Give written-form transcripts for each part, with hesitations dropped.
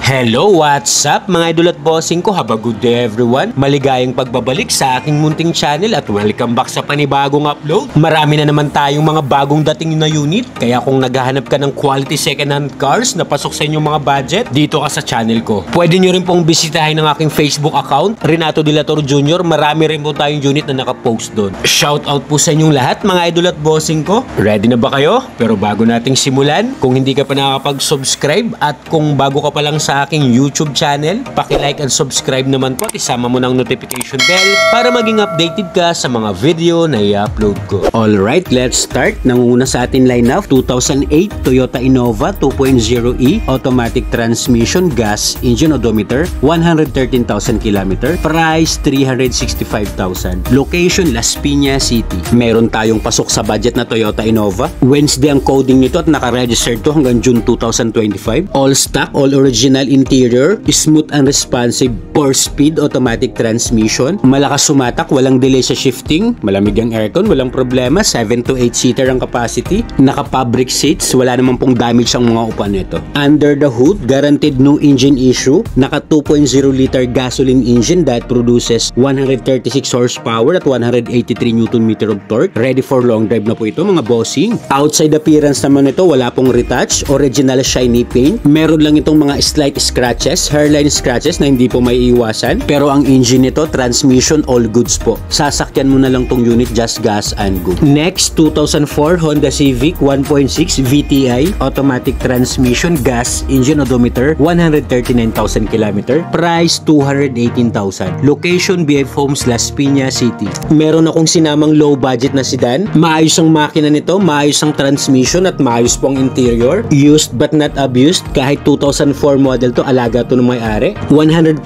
Hello, what's up mga idol at bossing ko? Have a good day everyone. Maligayang pagbabalik sa aking munting channel at welcome back sa panibagong upload. Marami na naman tayong mga bagong dating na unit, kaya kung naghahanap ka ng quality second hand cars na pasok sa inyong mga budget, dito ka sa channel ko. Pwede nyo rin pong bisitahin ng aking Facebook account, Renato De La Torre Jr. Marami rin po tayong unit na nakapost doon. Shout out po sa inyong lahat mga idol at bossing ko. Ready na ba kayo? Pero bago nating simulan, kung hindi ka pa nakakapag-subscribe at kung bago ka pa lang sa aking YouTube channel, paki-like and subscribe naman po at isama mo ng notification bell para maging updated ka sa mga video na i-upload ko. Alright, let's start. Nanguna sa atin lineup, 2008 Toyota Innova 2.0e automatic transmission, gas engine, odometer, 113,000 km, price 365,000. Location Las Piñas City. Meron tayong pasok sa budget na Toyota Innova. Wednesday ang coding nito at naka-register to hanggang June 2025. All stock, all original interior, smooth and responsive 4-speed automatic transmission, malakas sumatak, walang delay sa shifting, malamig ang aircon, walang problema, 7 to 8 seater ang capacity, naka-fabric seats, wala naman pong damage ang mga upuan nito. Under the hood, guaranteed no engine issue, naka 2.0 liter gasoline engine that produces 136 horsepower at 183 Nm of torque, ready for long drive na po ito mga bossing. Outside appearance naman nito, wala pong retouch, original shiny paint, meron lang itong mga slight scratches, hairline scratches na hindi po may iwasan. Pero ang engine nito, transmission, all goods po. Sasakyan mo na lang tong unit, just gas and go. Next, 2004 Honda Civic 1.6 VTI, automatic transmission, gas engine, odometer, 139,000 km, price 218,000. Location BF Homes, Las Piñas City. Meron akong sinamang low budget na sedan. Maayos ang makina nito, maayos ang transmission at maayos po ang interior. Used but not abused. Kahit 2004 model to, alaga to ng may-ari. 100%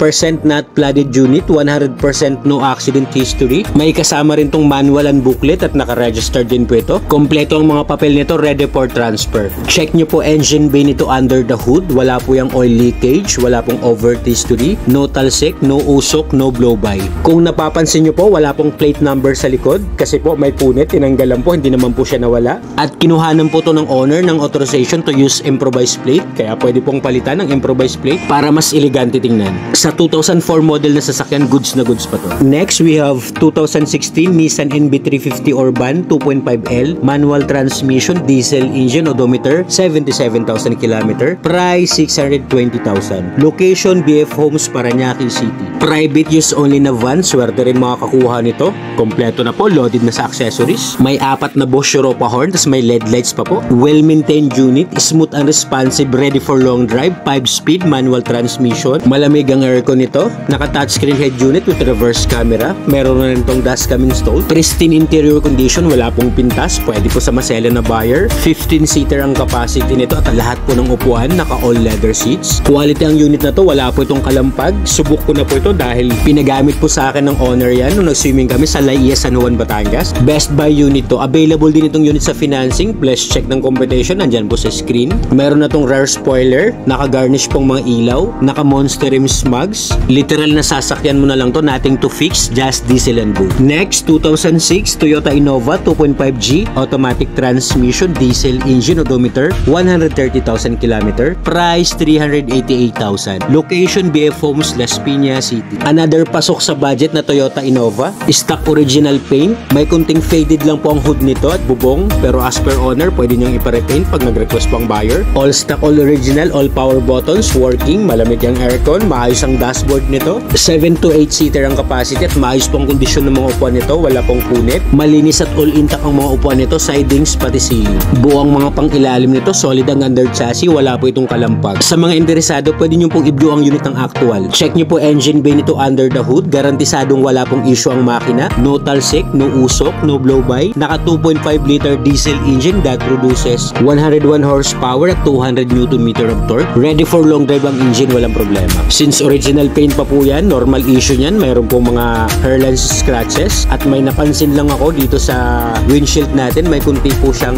not flooded unit, 100% no accident history. May kasama rin tong manual and booklet at naka-register din po ito. Kompleto ang mga papel nito, ready for transfer. Check nyo po engine bay nito under the hood. Wala po yung oil leakage, wala pong overt history, no talsik, no usok, no blow-by. Kung napapansin nyo po, wala pong plate number sa likod kasi po may punit, tinanggalan po, hindi naman po siya nawala. At kinuhanan po to ng owner ng authorization to use improvised plate, kaya pwede pong palitan ng improvised plate para mas elegante tingnan. Sa 2004 model na sasakyan, goods na goods pa to. Next, we have 2016 Nissan NB350 Urban 2.5L, manual transmission, diesel engine, odometer, 77,000 km, price 620,000. Location BF Homes, Parañaque City. Private use only na van, swerte rin makakakuha nito. Kompleto na po, loaded na sa accessories. May 4 na Bosch Europa horn, tas may LED lights pa po. Well-maintained unit, smooth and responsive, ready for long drive, 5-speed manual transmission. Malamig ang aircon nito. Naka-touchscreen head unit with reverse camera. Meron na rin tong dashcam installed. Pristine interior condition, wala pong pintas. Pwede po sa masela na buyer. 15-seater ang capacity nito at lahat po ng upuan naka-all leather seats. Quality ang unit na to, wala po itong kalampag. Subok ko na po ito dahil pinagamit po sa akin ng owner yan nung nag-swimming kami sa Laia, San Juan, Batangas. Best buy unit to. Available din itong unit sa financing. Plus check ng competition, nandyan po sa screen. Meron na tong rear spoiler, naka-garnish pong mga ilaw, naka-monster rims mugs. Literal na sasakyan mo na lang to, nothing to fix, just diesel and go. Next, 2006 Toyota Innova 2.5G automatic transmission, diesel engine, odometer, 130,000 km, price 388,000. Location BF Homes, Las Piñas City. Another pasok sa budget na Toyota Innova. Stock original paint, may kunting faded lang po ang hood nito at bubong, pero as per owner pwede niyong iparepaint pag nag-request po ang buyer. All stock, all original, all power buttons working, malamig ang aircon, maayos ang dashboard nito. 7 to 8 seater ang capacity at maayos pong kondisyon ng mga upuan nito, wala pong punit. Malinis at all intact ang mga upuan nito, sidings pati ceiling. Buong mga pang-ilalim nito, solid ang under chassis, wala po itong kalampag. Sa mga interesado, pwede nyo pong i-view ang unit ng actual. Check nyo po engine bay nito under the hood, garantisadong wala pong issue ang makina. No talsik, no usok, no blow-by. Naka 2.5 liter diesel engine that produces 101 horsepower at 200 Nm of torque. Ready for long drive ang engine, walang problema. Since original paint pa po yan, normal issue niyan, mayroon po mga hairline scratches at may napansin lang ako dito sa windshield natin, may kunti po siyang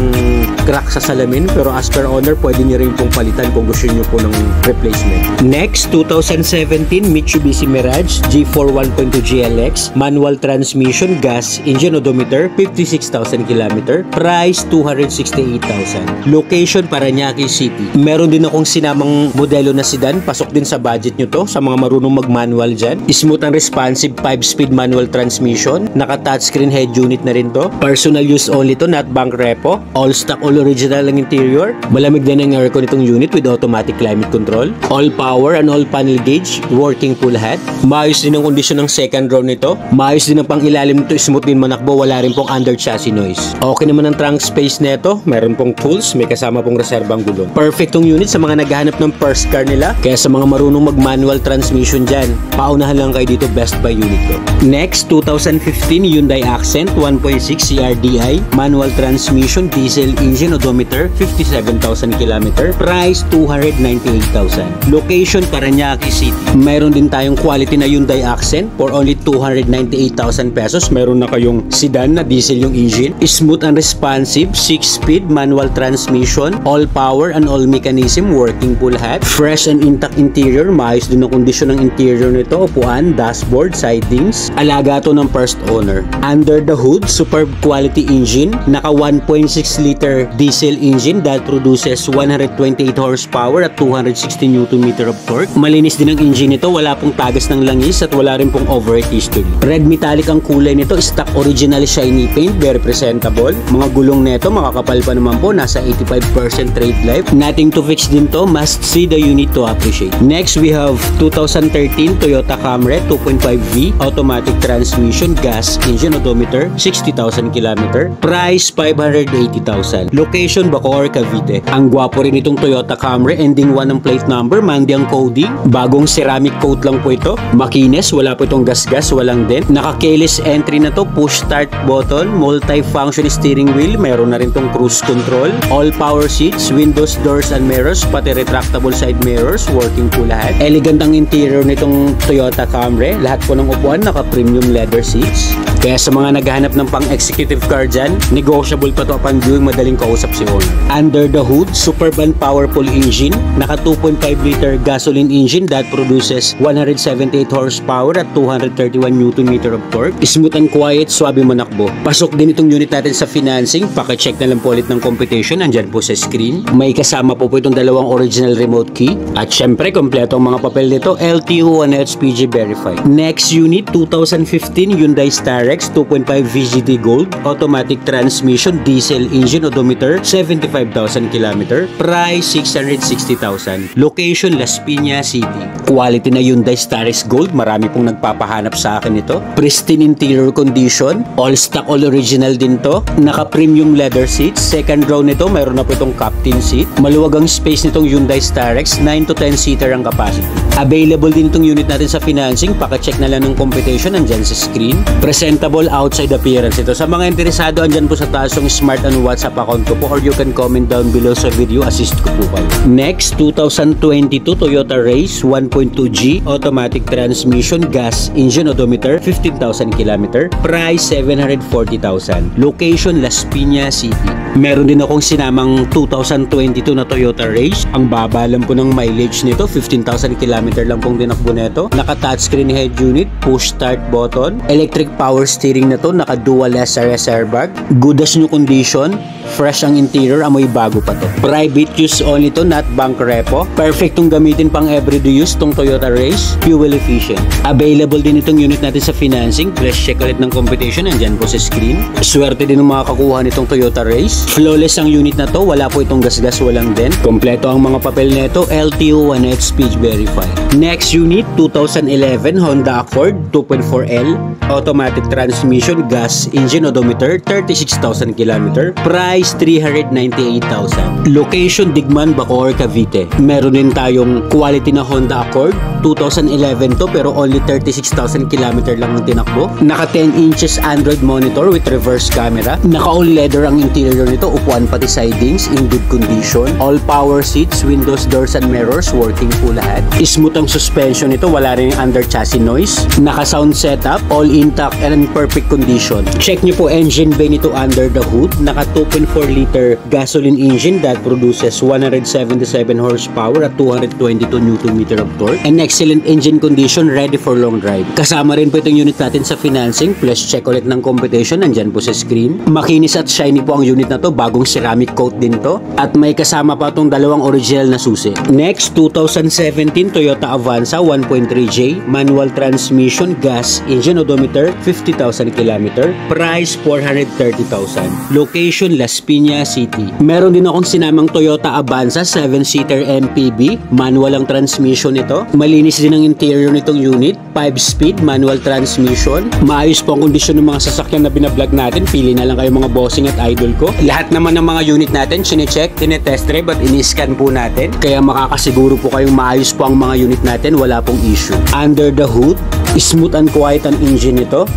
crack sa salamin, pero as per owner pwede nyo rin pong palitan kung gusto nyo po ng replacement. Next, 2017 Mitsubishi Mirage G4 1.2 GLX, manual transmission, gas engine, odometer, 56,000 km, price 268,000. Location Parañaque City. Meron din akong sinamang modelo na sedan, pasok din sa budget nyo to sa mga marunong mag-manual dyan. Smooth and responsive 5-speed manual transmission. Naka-touchscreen head unit na rin to. Personal use only to, not bank repo. All stock, all original ang interior. Malamig din ang aircon itong unit with automatic climate control. All power and all panel gauge. Working full head. Maayos din ang kondisyon ng second row nito. Maayos din ang pang-ilalim nito. Smooth din manakbo. Wala rin pong under chassis noise. Okay naman ang trunk space nito. Meron pong tools. May kasama pong reserbang gulong. Perfect tong unit sa mga naghahanap ng first car nila. Kaya sa mga marunong mag-manual transmission dyan, paunahan lang kayo dito, best buy unit ko. Next, 2015 Hyundai Accent 1.6 CRDI manual transmission, diesel engine, odometer, 57,000 km. Price 298,000. Location Parañaque City. Meron din tayong quality na Hyundai Accent for only 298,000 pesos. Meron na kayong sedan na diesel yung engine. Smooth and responsive 6-speed manual transmission, all power and all mechanism, working full head. Fresh and intact interior. Maayos din ang kondisyon ng interior nito. Upuan, dashboard, sidings. Alaga to ng first owner. Under the hood, superb quality engine. Naka 1.6 liter diesel engine that produces 128 horsepower at 260 Nm of torque. Malinis din ang engine nito. Wala pong tagas ng langis at wala rin pong overheat history. Red metallic ang kulay nito. Stock original shiny paint. Very presentable. Mga gulong nito makakapal pa naman po. Nasa 85% trade life. Nothing to fix din to. Must see the unit to appreciate. Next, we have 2013 Toyota Camry 2.5V automatic transmission, gas engine, odometer, 60,000 km. Price 580,000. Location Bacoor, Cavite. Ang gwapo rin itong Toyota Camry. Ending 1 ang plate number. Mandyang coding. Bagong ceramic coat lang po ito. Makines. Wala po itong gas-gas. Walang dent. Naka-keyless entry na to. Push start button. Multi-function steering wheel. Meron na rin itong cruise control. All power seats. Windows, doors, and mirrors. Pati retractable side mirrors. Working full head. Elegant ang interior nitong Toyota Camry. Lahat po ng upuan naka-premium leather seats. Kaya sa mga naghahanap ng pang-executive car dyan, negotiable pa to upon viewing, madaling kausap si owner. Under the hood, superb and powerful engine. Naka 2.5 liter gasoline engine that produces 178 horsepower at 231 Nm of torque. Smooth and quiet, swabe manakbo. Pasok din itong unit natin sa financing. Paka-check na lang po ulit ng competition. Andyan po sa screen. May kasama po itong dalawang original remote key. At syempre, kompleto ang mga papel nito. LTO and HPG verified. Next unit, 2015 Hyundai Starex 2.5 VGT Gold automatic transmission, diesel engine, odometer, 75,000 km. Price 660,000. Location Las Piñas City. Quality na Hyundai Starex Gold. Marami pong nagpapahanap sa akin ito. Pristine interior condition. All stock, all original din to. Naka premium leather seats. Second row nito, mayroon na po itong captain seat. Maluwag ang space nitong Hyundai Starex. 9 to 10 seater ang capacity. Available din itong unit natin sa financing. Paka-check na lang ng competition. Andyan sa screen. Presentable outside appearance ito. Sa mga interesado, andyan po sa taas yung smart and WhatsApp account ko po, or you can comment down below sa video. Assist ko po kayo. Next, 2022 Toyota Race 1.2G automatic transmission, gas engine, odometer, 15,000 km. Price 740,000. Location Las Piñas City. Meron din akong sinamang 2022 na Toyota Race. Ang baba lang po ng mileage nito, 15,000 km lang pong dinakbo nito. Naka touchscreen head unit, push start button, electric power steering na to, naka dual SRS airbag, good as new condition, fresh ang interior, amoy bago pa to. Private use only to, not bank repo. Perfect tong gamitin pang everyday use tong Toyota Race, fuel efficient. Available din itong unit natin sa financing. Please check ulit ng competition, andyan po sa screen. Swerte din ng mga kakuha nitong Toyota Race. Flawless ang unit na to, wala po itong gas-gas, walang dent. Kompleto ang mga papel nito, LTO and HPG verified. Next unit, 2011 Honda Accord 2.4L automatic transmission, gas engine, odometer, 36,000 km. Price 398,000. Location Digman, Bacoor, Cavite. Meron din tayong quality na Honda Accord 2011 to, pero only 36,000 km lang ang tinakbo. Naka 10 inches Android monitor with reverse camera. Naka all leather ang interior nito, upuan pati sidings in good condition. All power seats, windows, doors, and mirrors, working full head. Smooth ang suspension nito, wala rin under chassis noise. Naka sound setup, all intact and in perfect condition. Check nyo po engine bay nito under the hood. Naka 2.5 4-liter gasoline engine that produces 177 horsepower at 222 Nm of torque. An excellent engine condition, ready for long drive. Kasama rin po itong unit natin sa financing, plus check ulit ng competition, nandyan po sa screen. Makinis at shiny po ang unit na to, bagong ceramic coat din to. At may kasama pa itong dalawang original na susi. Next, 2017 Toyota Avanza 1.3J, manual transmission, gas, engine odometer, 50,000 km. Price, 430,000. Location, Las Piñas City. Meron din akong sinamang Toyota Avanza 7-seater MPV, manual ang transmission ito. Malinis din ang interior nitong unit, 5-speed manual transmission. Maayos po ang kondisyon ng mga sasakyan na binablog natin. Pili na lang kayo mga bossing at idol ko. Lahat naman ng mga unit natin chine-check, tine-test drive at ini-scan po natin. Kaya makakasiguro po kayong maayos po ang mga unit natin, wala pong issue. Under the hood, smooth and quiet ang engine nito.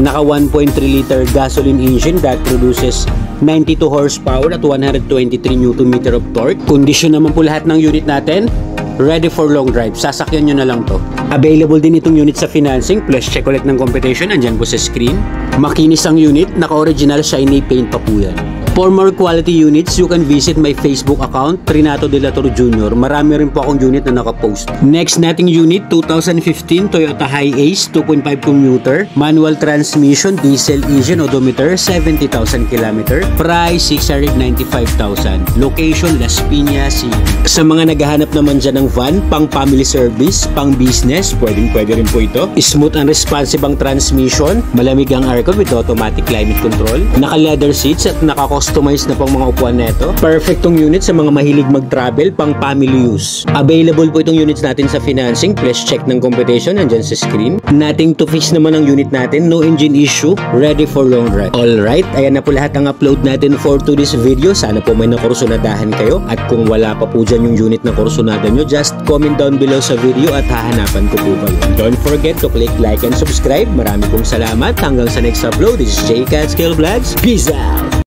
Naka 1.3 liter gasoline engine that produces 92 horsepower at 123 Nm of torque. Kondisyon naman po lahat ng unit natin, ready for long drive. Sasakyan nyo na lang to. Available din itong unit sa financing, plus check ulit ng competition, andyan po sa screen. Makinis ang unit, naka-original shiny paint pa po yan. For more quality units, you can visit my Facebook account, Trinato De La Torre Jr. Marami rin po akong unit na nakapost. Next nating unit, 2015 Toyota Hiace 2.5 commuter, manual transmission, diesel engine, odometer, 70,000 km. Price, 695,000. Location, Las Piñas City. Sa mga naghahanap naman dyan ng van, pang family service, pang business, pwede rin po ito. Smooth and responsive ang transmission, malamig ang aircon with automatic climate control, naka-leather seats at naka-customize na pang mga upuan neto. Perfect tong unit sa mga mahilig mag-travel, pang family use. Available po itong units natin sa financing, plus check ng competition, andyan sa screen. Nothing to fix naman ang unit natin, no engine issue, ready for long drive. Alright, ayan na po lahat ang upload natin for today's video. Sana po may nakursunadahan kayo, at kung wala pa po dyan yung unit na kursunada nyo, just comment down below sa video at hahanapan ko po kayo. Don't forget to click like and subscribe. Marami pong salamat. Hanggang sa next upload, this is J Cat Scale Vlogs. Peace out!